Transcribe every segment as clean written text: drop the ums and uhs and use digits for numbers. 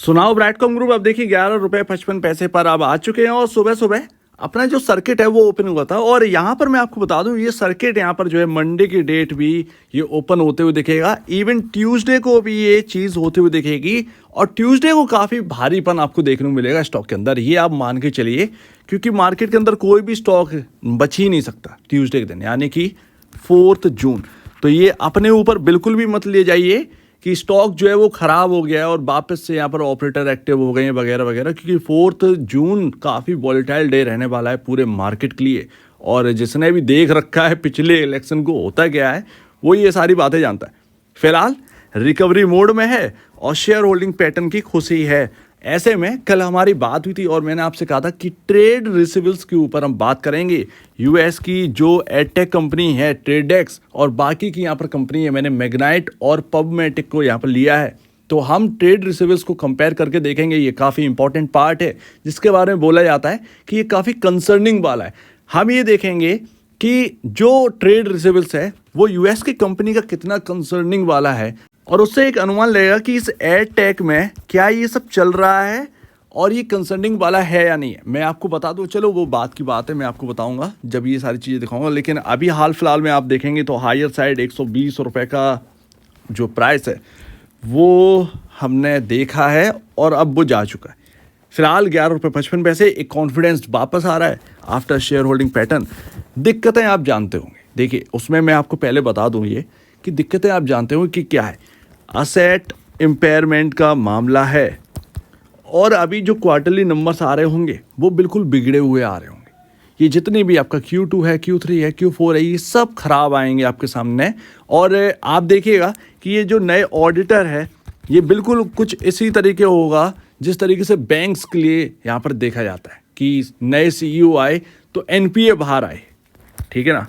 सुनाओ ब्रैडकॉम ग्रुप। अब देखिए 11 रुपये 55 पैसे पर अब आ चुके हैं और सुबह सुबह अपना जो सर्किट है वो ओपन हुआ था। और यहाँ पर मैं आपको बता दूं ये सर्किट यहाँ पर जो है मंडे की डेट भी ये ओपन होते हुए दिखेगा। इवन ट्यूसडे को भी ये चीज़ होते हुए दिखेगी और ट्यूसडे को काफ़ी भारीपन आपको देखने को मिलेगा स्टॉक के अंदर, ये आप मान के चलिए, क्योंकि मार्केट के अंदर कोई भी स्टॉक बच ही नहीं सकता ट्यूसडे के दिन, यानी कि 4 जून। तो ये अपने ऊपर बिल्कुल भी मत ले जाइए कि स्टॉक जो है वो ख़राब हो गया है और वापस से यहाँ पर ऑपरेटर एक्टिव हो गए हैं वगैरह वगैरह, क्योंकि 4 जून काफ़ी वॉलेटाइल डे रहने वाला है पूरे मार्केट के लिए। और जिसने भी देख रखा है पिछले इलेक्शन को होता क्या है वो ये सारी बातें जानता है। फिलहाल रिकवरी मोड में है और शेयर होल्डिंग पैटर्न की खुशी है। ऐसे में कल हमारी बात हुई थी और मैंने आपसे कहा था कि ट्रेड रिसीवेबल्स के ऊपर हम बात करेंगे। यूएस की जो एडटेक कंपनी है ट्रेडेक्स और बाकी की यहाँ पर कंपनी है, मैंने मैग्नाइट और पबमेटिक को यहाँ पर लिया है। तो हम ट्रेड रिसीवेबल्स को कंपेयर करके देखेंगे। ये काफ़ी इंपॉर्टेंट पार्ट है जिसके बारे में बोला जाता है कि ये काफ़ी कंसर्निंग वाला है। हम ये देखेंगे कि जो ट्रेड रिसीवेबल्स है वो यूएस की कंपनी का कितना कंसर्निंग वाला है और उससे एक अनुमान लगेगा कि इस एडटेक में क्या ये सब चल रहा है और ये कंसर्निंग वाला है या नहीं है। मैं आपको बता दूं, चलो वो बात की बात है, मैं आपको बताऊंगा जब ये सारी चीज़ें दिखाऊंगा। लेकिन अभी हाल फिलहाल में आप देखेंगे तो हायर साइड 120 रुपये का जो प्राइस है वो हमने देखा है और अब वो जा चुका है। फिलहाल 11 रुपये 55 पैसे। एक कॉन्फिडेंस वापस आ रहा है आफ्टर शेयर होल्डिंग पैटर्न। दिक्कतें आप जानते होंगे, देखिए उसमें मैं आपको पहले बता दूँ ये कि दिक्कतें आप जानते होंगे कि क्या है। असेट इम्पेयरमेंट का मामला है और अभी जो क्वार्टरली नंबर्स आ रहे होंगे वो बिल्कुल बिगड़े हुए आ रहे होंगे। ये जितनी भी आपका Q2 है, Q3 है, Q4 है, ये सब खराब आएंगे आपके सामने। और आप देखिएगा कि ये जो नए ऑडिटर है ये बिल्कुल कुछ इसी तरीके होगा जिस तरीके से बैंक्स के लिए यहाँ पर देखा जाता है कि नए CEO आए तो NPA बाहर आए, ठीक है ना,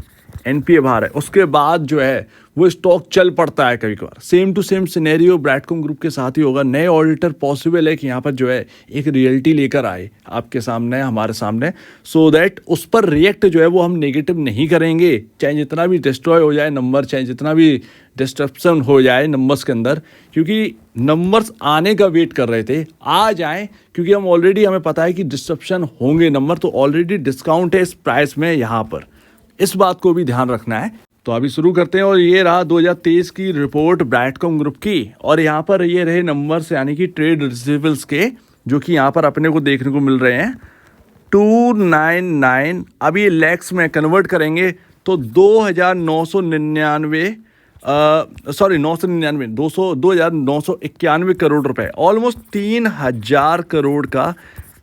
NPA बाहर है, उसके बाद जो है वो स्टॉक चल पड़ता है कभी कभार। Same to same scenario Broadcom group के साथ ही होगा। नए ऑडिटर पॉसिबल है कि यहाँ पर जो है एक रियलिटी लेकर आए आपके सामने, हमारे सामने, सो दैट उस पर रिएक्ट जो है वो हम नेगेटिव नहीं करेंगे। चाहे जितना भी डिस्ट्रॉय हो जाए नंबर, चाहे जितना भी डिस्ट्रप्शन हो जाए नंबर्स के अंदर, क्योंकि नंबर्स आने का वेट कर रहे थे, आ जाएं, क्योंकि हम ऑलरेडी हमें पता है कि डिस्ट्रप्शन होंगे नंबर, तो ऑलरेडी डिस्काउंट है इस प्राइस में यहाँ पर, इस बात को भी ध्यान रखना है। तो अभी शुरू करते हैं। और ये रहा 2023 की रिपोर्ट ब्रैडकॉम ग्रुप की और यहाँ पर ये रहे नंबर्स यानी कि ट्रेड रिसीवेबल्स के, जो कि यहाँ पर अपने को देखने को मिल रहे हैं 299। अब ये लैक्स में कन्वर्ट करेंगे तो 2991 करोड़ रुपए, ऑलमोस्ट 3000 करोड़ का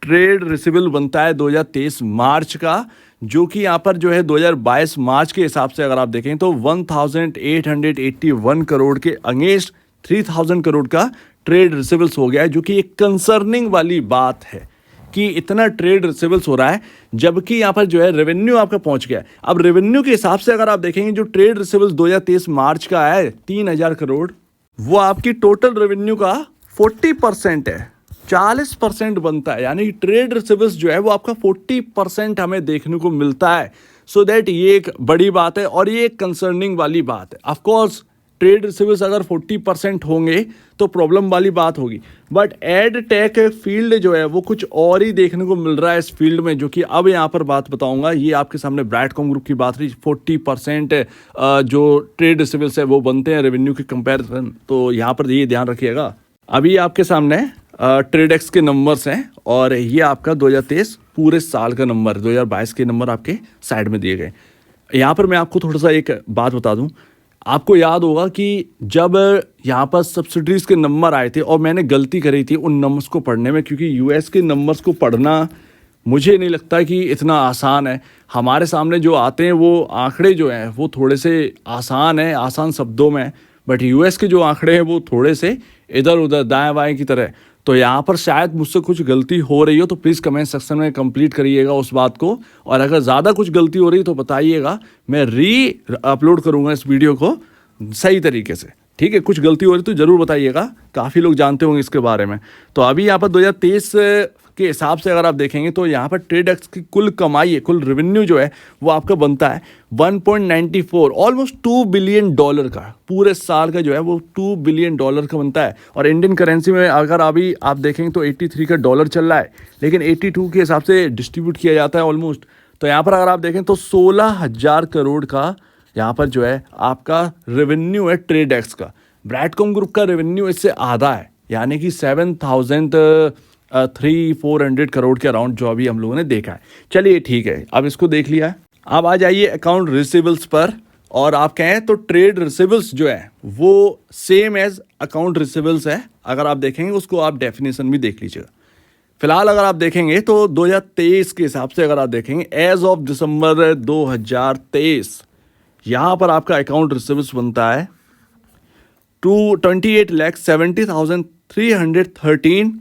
ट्रेड रिसीवेबल बनता है 2023 मार्च का, जो कि यहाँ पर जो है 2022 मार्च के हिसाब से अगर आप देखें तो 1881 करोड़ के अगेंस्ट 3000 करोड़ का ट्रेड रिसीवेबल्स हो गया है, जो कि एक कंसर्निंग वाली बात है कि इतना ट्रेड रिसीवेबल्स हो रहा है, जबकि यहाँ पर जो है रेवेन्यू आपका पहुंच गया है। अब रेवेन्यू के हिसाब से अगर आप देखेंगे जो ट्रेड रिसीवेबल्स 2023 मार्च का है 3000 करोड़, वो आपकी टोटल रेवेन्यू का 40% है, 40% बनता है, यानी ट्रेड रिसीवेबल्स जो है वो आपका 40% हमें देखने को मिलता है। सो दैट ये एक बड़ी बात है और ये एक कंसर्निंग वाली बात है। ऑफ कोर्स ट्रेड रिसीवेबल्स अगर 40% होंगे तो प्रॉब्लम वाली बात होगी, बट एडटेक फील्ड जो है वो कुछ और ही देखने को मिल रहा है इस फील्ड में, जो कि अब यहाँ पर बात बताऊंगा। ये आपके सामने ब्रैडकॉम ग्रुप की बात रही, 40% जो ट्रेड रिसीवेबल्स है वो बनते हैं रेवेन्यू के कंपैरिजन, तो यहाँ पर ये ध्यान रखिएगा। अभी आपके सामने ट्रेडेक्स के नंबर्स हैं और ये आपका 2023 पूरे साल का नंबर, 2022 के नंबर आपके साइड में दिए गए। यहाँ पर मैं आपको थोड़ा सा एक बात बता दूं, आपको याद होगा कि जब यहाँ पर सब्सिडीज़ के नंबर आए थे और मैंने गलती करी थी उन नंबर्स को पढ़ने में, क्योंकि यूएस के नंबर्स को पढ़ना मुझे नहीं लगता कि इतना आसान है। हमारे सामने जो आते हैं वो आंकड़े जो हैं वो थोड़े से आसान है, आसान शब्दों में, बट यूएस के जो आंकड़े हैं वो थोड़े से इधर उधर दाएं बाएं की तरह। तो यहाँ पर शायद मुझसे कुछ गलती हो रही हो तो प्लीज़ कमेंट सेक्शन में कंप्लीट करिएगा उस बात को, और अगर ज़्यादा कुछ गलती हो रही तो बताइएगा, मैं अपलोड करूँगा इस वीडियो को सही तरीके से, ठीक है। कुछ गलती हो रही तो ज़रूर बताइएगा, काफ़ी लोग जानते होंगे इसके बारे में। तो अभी यहाँ पर 2023 के हिसाब से अगर आप देखेंगे तो यहाँ पर ट्रेडेक्स की कुल कमाई है, कुल रेवेन्यू जो है वो आपका बनता है 1.94 ऑलमोस्ट $2 बिलियन का। पूरे साल का जो है वो $2 बिलियन का बनता है। और इंडियन करेंसी में अगर अभी आप देखेंगे तो 83 का डॉलर चल रहा है, लेकिन 82 के हिसाब से डिस्ट्रीब्यूट किया जाता है ऑलमोस्ट। तो यहाँ पर अगर आप देखें तो 16,000 करोड़ का यहाँ पर जो है आपका रेवेन्यू है ट्रेडेक्स का। ब्रैडकॉम ग्रुप का रेवेन्यू इससे आधा है, यानी कि 7,400 करोड़ के अराउंड जो अभी हम लोगों ने देखा है। चलिए ठीक है, अब इसको देख लिया है। अब आ जाइए अकाउंट रिसीवेबल्स पर, और आप कहें तो ट्रेड रिसीवेबल्स जो है वो सेम एज अकाउंट रिसीवेबल्स है। अगर आप देखेंगे उसको आप डेफिनेशन भी देख लीजिएगा। फिलहाल अगर आप देखेंगे तो 2023 के हिसाब से अगर आप देखेंगे एज ऑफ दिसंबर 2023 यहाँ पर आपका अकाउंट रिसीवेबल्स बनता है 28,70,313।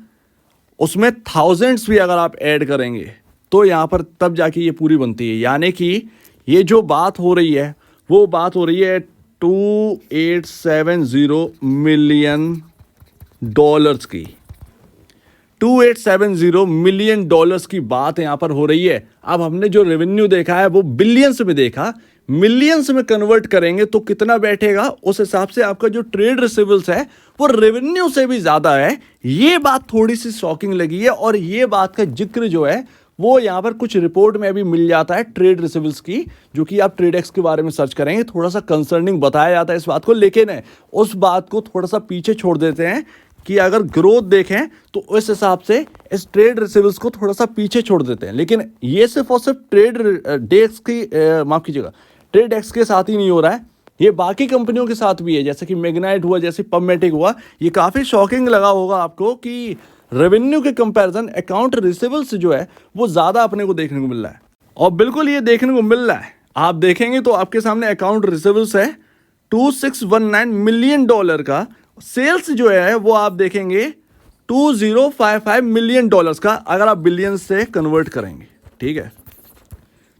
उसमें थाउजेंड्स भी अगर आप ऐड करेंगे तो यहाँ पर तब जाके ये पूरी बनती है। यानी कि ये जो बात हो रही है वो बात हो रही है 2870 मिलियन डॉलर्स की। 2870 मिलियन डॉलर्स की बात यहाँ पर हो रही है। अब हमने जो रेवेन्यू देखा है वो बिलियंस में देखा, मिलियंस में कन्वर्ट करेंगे तो कितना बैठेगा, उस हिसाब से आपका जो ट्रेड रिसीवेबल्स है वो रेवेन्यू से भी ज़्यादा है। ये बात थोड़ी सी शॉकिंग लगी है, और ये बात का जिक्र जो है वो यहाँ पर कुछ रिपोर्ट में भी मिल जाता है ट्रेड रिसीवेबल्स की, जो कि आप ट्रेडेक्स के बारे में सर्च करेंगे थोड़ा सा कंसर्निंग बताया जाता है इस बात को। लेकिन उस बात को थोड़ा सा पीछे छोड़ देते हैं कि अगर ग्रोथ देखें तो उस हिसाब से इस ट्रेड रिसीवेबल्स को थोड़ा सा पीछे छोड़ देते हैं। लेकिन ये सिर्फ और सिर्फ ट्रेड डेस्क की माफ कीजिएगा ट्रेडेक्स के साथ ही नहीं हो रहा है, ये बाकी कंपनियों के साथ भी है, जैसे कि मैग्नाइट हुआ, जैसे पबमेटिक हुआ। ये काफ़ी शॉकिंग लगा होगा आपको कि रेवेन्यू के कंपैरिजन अकाउंट रिसीवेबल्स जो है वो ज़्यादा अपने को देखने को मिल रहा है। और बिल्कुल ये देखने को मिल रहा है। आप देखेंगे तो आपके सामने अकाउंट रिसीवेबल्स है 2619 मिलियन डॉलर का। सेल्स जो है वो आप देखेंगे 2055 मिलियन डॉलर्स का, अगर आप बिलियन से कन्वर्ट करेंगे। ठीक है,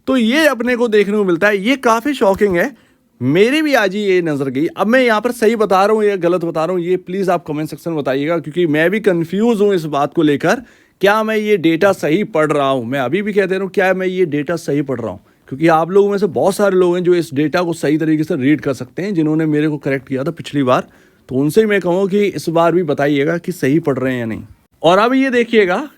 तो ये अपने को देखने को मिलता है। ये काफ़ी शॉकिंग है, मेरी भी आज ही ये नज़र गई। अब मैं यहाँ पर सही बता रहा हूँ या गलत बता रहा हूँ, ये प्लीज़ आप कमेंट सेक्शन में बताइएगा, क्योंकि मैं भी कंफ्यूज हूँ इस बात को लेकर। क्या मैं ये डेटा सही पढ़ रहा हूँ? मैं अभी भी कह दे रहा हूँ, क्या मैं ये डेटा सही पढ़ रहा हूँ? क्योंकि आप लोगों में से बहुत सारे लोग हैं जो इस डेटा को सही तरीके से रीड कर सकते हैं, जिन्होंने मेरे को करेक्ट किया था पिछली बार। तो उनसे मैं कहूँ कि इस बार भी बताइएगा कि सही पढ़ रहे हैं या नहीं। और अब ये देखिएगा,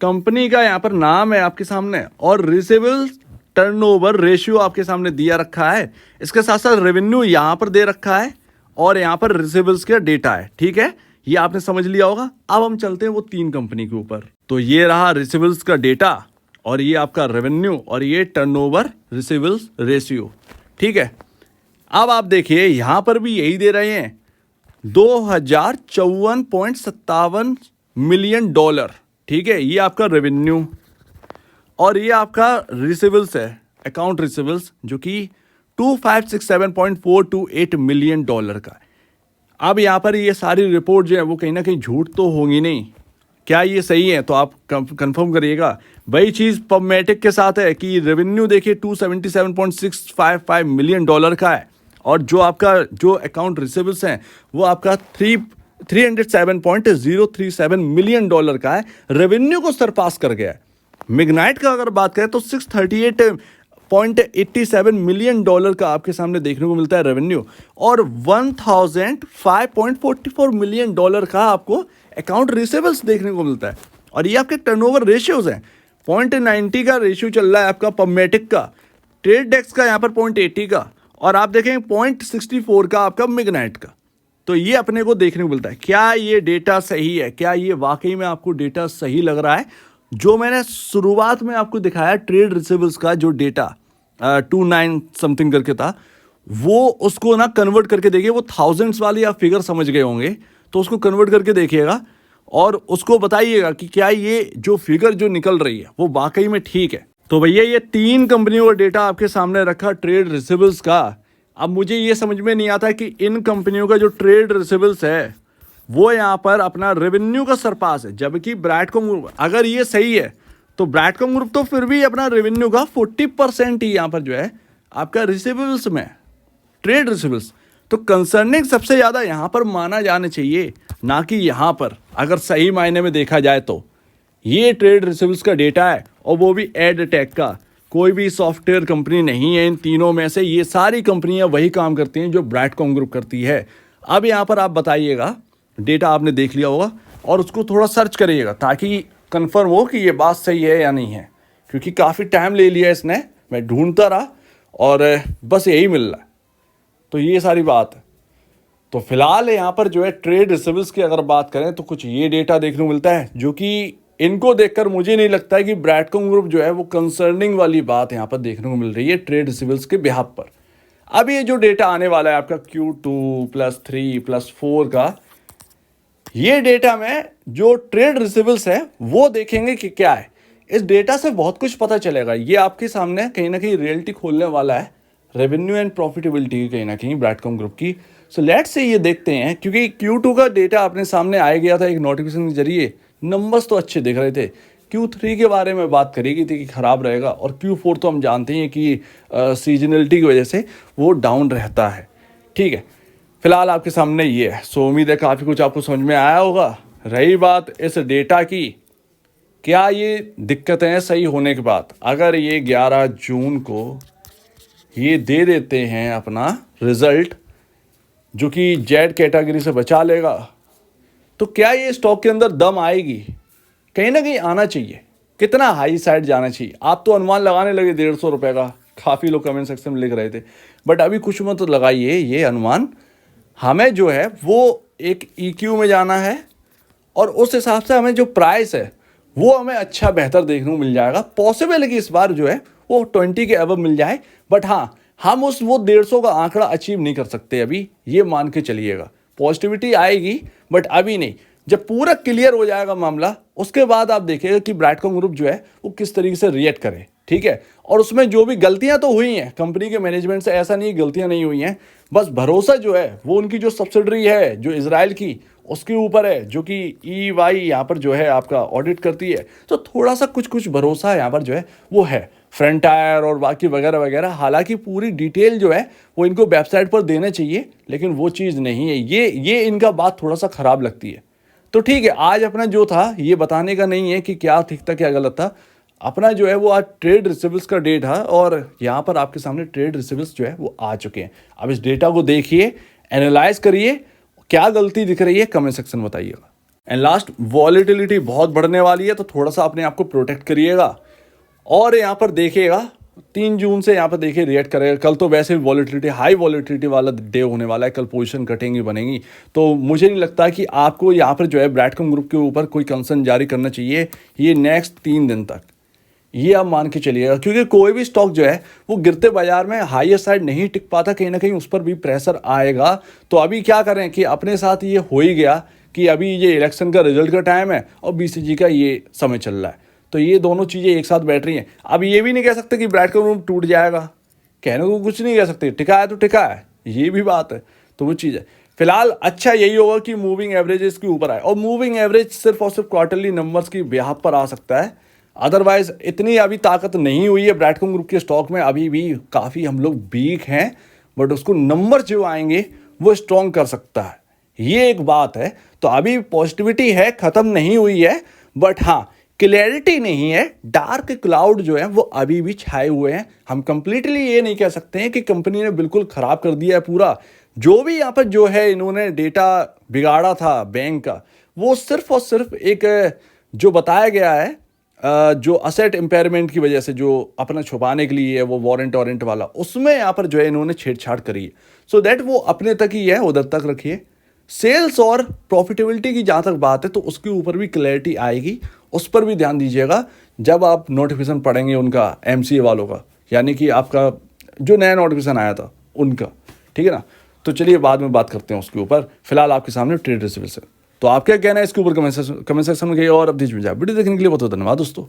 कंपनी का यहाँ पर नाम है आपके सामने, और रिसीवेबल्स टर्नओवर रेशियो आपके सामने दिया रखा है। इसके साथ साथ रेवेन्यू यहाँ पर दे रखा है, और यहाँ पर रिसीवेबल्स का डेटा है। ठीक है, ये आपने समझ लिया होगा। अब हम चलते हैं वो तीन कंपनी के ऊपर। तो ये रहा रिसीवेबल्स का डेटा, और ये आपका रेवेन्यू, और ये टर्नओवर रिसीवेबल्स रेशियो। ठीक है, अब आप देखिए यहाँ पर भी यही दे रहे हैं 2054.57 मिलियन डॉलर। ठीक है, ये आपका रेवेन्यू, और ये आपका रिसीवेबल्स है, अकाउंट रिसीवेबल्स, जो कि 2567.428 मिलियन डॉलर का। अब यहाँ पर ये सारी रिपोर्ट जो है वो कहीं ना कहीं झूठ तो होंगी नहीं। क्या ये सही है? तो आप कंफर्म करिएगा। वही चीज़ पबमेटिक के साथ है कि रेवेन्यू देखिए 277.655 मिलियन डॉलर का है, और जो आपका जो अकाउंट रिसीवेबल्स हैं वो आपका 307.037 मिलियन डॉलर का है, रेवेन्यू को सरपास कर गया है। मैग्नाइट का अगर बात करें तो 638.87 मिलियन डॉलर का आपके सामने देखने को मिलता है रेवेन्यू, और 1005.44 मिलियन डॉलर का आपको अकाउंट रिसीवेबल्स देखने को मिलता है। और ये आपके टर्नओवर रेशियोज हैं। 0.90 का रेशियो चल रहा है आपका पबमेटिक का, ट्रेडेक्स का यहाँ पर 0.80 का, और आप देखेंगे 0.64 का आपका मैग्नाइट का। तो ये अपने को देखने को मिलता है। क्या ये डेटा सही है? क्या ये वाकई में आपको डेटा सही लग रहा है? जो मैंने शुरुआत में आपको दिखाया ट्रेड रिसीवेबल्स का जो डेटा 29 समथिंग करके था, वो उसको ना कन्वर्ट करके देखिए। वो थाउजेंड्स वाली आप फिगर समझ गए होंगे, तो उसको कन्वर्ट करके देखिएगा और उसको बताइएगा कि क्या ये जो फिगर जो निकल रही है वो वाकई में ठीक है। तो भैया ये तीन कंपनियों का डेटा आपके सामने रखा ट्रेड रिसीवेबल्स का। अब मुझे ये समझ में नहीं आता कि इन कंपनियों का जो ट्रेड रिसीवेबल्स है वो यहाँ पर अपना रेवेन्यू का सरपास है, जबकि ब्रैडकॉम ग्रुप, अगर ये सही है तो ब्रैडकॉम ग्रुप तो फिर भी अपना रेवेन्यू का 40% ही यहाँ पर जो है आपका रिसीवेबल्स में, ट्रेड रिसीवेबल्स। तो कंसर्निंग सबसे ज़्यादा यहाँ पर माना जाना चाहिए, ना कि यहाँ पर, अगर सही मायने में देखा जाए तो। ये ट्रेड रिसीवेबल्स का डेटा है और वो भी एडटेक का। कोई भी सॉफ्टवेयर कंपनी नहीं है इन तीनों में से, ये सारी कंपनियां वही काम करती हैं जो ब्रैडकॉम ग्रुप करती है। अब यहाँ पर आप बताइएगा, डेटा आपने देख लिया होगा और उसको थोड़ा सर्च करिएगा ताकि कंफर्म हो कि ये बात सही है या नहीं है, क्योंकि काफ़ी टाइम ले लिया इसने, मैं ढूंढता रहा और बस यही मिल रहा है। तो ये सारी बात है। तो फिलहाल यहाँ पर जो है ट्रेड रिसीवेबल्स की अगर बात करें तो कुछ ये डेटा देखने को मिलता है, जो कि इनको देखकर मुझे नहीं लगता है कि ब्रैडकॉम ग्रुप जो है वो कंसर्निंग वाली बात यहाँ पर देखने को मिल रही है ट्रेड रिसीवेबल्स के बिहाफ पर। अब ये जो डेटा आने वाला है आपका Q2+3+4 का, ये डेटा में जो ट्रेड रिसीवेबल्स है वो देखेंगे कि क्या है। इस डेटा से बहुत कुछ पता चलेगा। ये आपके सामने कहीं ना कहीं रियलिटी खोलने वाला है, रेवेन्यू एंड प्रॉफिटेबिलिटी कहीं ना कहीं ब्रैडकॉम ग्रुप की। सो लेट्स से ये देखते हैं, क्योंकि Q2 का डेटा अपने सामने आ गया था एक नोटिफिकेशन के जरिए, नंबर्स तो अच्छे दिख रहे थे। Q3 के बारे में बात करी गई थी कि ख़राब रहेगा, और Q4 तो हम जानते हैं कि सीजनलिटी की वजह से वो डाउन रहता है। ठीक है, फिलहाल आपके सामने ये है। सो उम्मीद है काफ़ी कुछ आपको समझ में आया होगा। रही बात इस डेटा की, क्या ये दिक्कतें सही होने के बाद अगर ये 11 जून को ये दे देते हैं अपना रिजल्ट, जो कि जेड कैटेगरी से बचा लेगा, तो क्या ये स्टॉक के अंदर दम आएगी? कहीं ना कहीं आना चाहिए। कितना हाई साइड जाना चाहिए? आप तो अनुमान लगाने लगे 150 रुपये का, काफ़ी लोग कमेंट सेक्शन में लिख रहे थे, बट अभी कुछ मत लगाइए ये अनुमान। हमें जो है वो एक EQ में जाना है और उस हिसाब से हमें जो प्राइस है वो हमें अच्छा बेहतर देखने को मिल जाएगा। पॉसिबल है कि इस बार जो है वो 20 के अबव मिल जाए, बट हाँ, हम वो 150 का आंकड़ा अचीव नहीं कर सकते अभी, ये मान के चलिएगा। पॉजिटिविटी आएगी बट अभी नहीं। जब पूरा क्लियर हो जाएगा मामला, उसके बाद आप देखिएगा कि ब्रैडकॉम ग्रुप जो है वो किस तरीके से रिएक्ट करे। ठीक है, और उसमें जो भी गलतियां तो हुई हैं कंपनी के मैनेजमेंट से, ऐसा नहीं गलतियां नहीं हुई हैं, बस भरोसा जो है वो उनकी जो सब्सिडरी है जो इजराइल की, उसके ऊपर है, जो कि EY यहाँ पर जो है आपका ऑडिट करती है। तो थोड़ा सा कुछ भरोसा यहाँ पर जो है वो है, फ्रंट टायर और बाकी वगैरह वगैरह। हालांकि पूरी डिटेल जो है वो इनको वेबसाइट पर देना चाहिए, लेकिन वो चीज़ नहीं है। ये इनका बात थोड़ा सा ख़राब लगती है। तो ठीक है, आज अपना जो था ये बताने का नहीं है कि क्या ठीक था क्या गलत था। अपना जो है वो आज ट्रेड रिसीवेबल्स का डेट है और यहाँ पर आपके सामने ट्रेड रिसीवेबल्स जो है वो आ चुके हैं। अब इस डेटा को देखिए, एनालाइज करिए, क्या गलती दिख रही है कमेंट सेक्शन में बताइएगा। एंड लास्ट, वॉलेटिलिटी बहुत बढ़ने वाली है, तो थोड़ा सा अपने आप को प्रोटेक्ट करिएगा। और यहाँ पर देखिएगा 3 जून से यहाँ पर देखिए रिएक्ट करेगा। कल तो वैसे भी वॉलेटिलिटी, हाई वॉलेटिलिटी वाला डे होने वाला है, कल पोजीशन कटेंगी बनेगी। तो मुझे नहीं लगता कि आपको यहाँ पर जो है ब्रैडकॉम ग्रुप के ऊपर कोई कंसर्न जारी करना चाहिए ये नेक्स्ट 3 दिन तक, ये आप मान के चलिएगा। क्योंकि कोई भी स्टॉक जो है वो गिरते बाजार में हाईयर साइड नहीं टिक पाता, कहीं ना कहीं उस पर भी प्रेशर आएगा। तो अभी क्या करें कि अपने साथ ये हो ही गया कि अभी ये इलेक्शन का रिजल्ट का टाइम है और BCG का ये समय चल रहा है, तो ये दोनों चीज़ें एक साथ बैठ रही हैं। अब ये भी नहीं कह सकते कि ब्रैडकॉम ग्रुप टूट जाएगा, कहने को कुछ नहीं कह सकते, टिका है तो टिका है, ये भी बात है। तो वो चीज़ है। फिलहाल अच्छा यही होगा कि मूविंग एवरेजेस के ऊपर आए, और मूविंग एवरेज सिर्फ और सिर्फ क्वार्टरली नंबर्स की बिहाफ पर आ सकता है। अदरवाइज इतनी अभी ताकत नहीं हुई है ब्रैडकॉम ग्रुप के स्टॉक में, अभी भी काफ़ी हम लोग वीक हैं, बट उसको नंबर जो आएंगे वो स्ट्रॉन्ग कर सकता है, ये एक बात है। तो अभी पॉजिटिविटी है, ख़त्म नहीं हुई है, बट हाँ क्लैरिटी नहीं है। डार्क क्लाउड जो है वो अभी भी छाए हुए हैं। हम कंप्लीटली ये नहीं कह सकते हैं कि कंपनी ने बिल्कुल ख़राब कर दिया है पूरा। जो भी यहाँ पर जो है इन्होंने डेटा बिगाड़ा था बैंक का, वो सिर्फ और सिर्फ एक जो बताया गया है जो असेट इम्पेयरमेंट की वजह से जो अपना छुपाने के लिए है वो वारंट वाला, उसमें यहाँ पर जो है इन्होंने छेड़छाड़ करी है। सो दैट वो अपने तक ही है, उधर तक रखिए। सेल्स और प्रॉफिटेबिलिटी की जहाँ तक बात है तो उसके ऊपर भी क्लैरिटी आएगी, उस पर भी ध्यान दीजिएगा जब आप नोटिफिकेशन पढ़ेंगे उनका, MCA वालों का, यानी कि आपका जो नया नोटिफिकेशन आया था उनका। ठीक है ना, तो चलिए बाद में बात करते हैं उसके ऊपर। फिलहाल आपके सामने ट्रेड रिसीवेबल्स है। तो आप क्या कहना है इसके ऊपर कमेंट सेक्शन में कहिए, और अब वीडियो देखने के लिए बहुत बहुत धन्यवाद दोस्तों।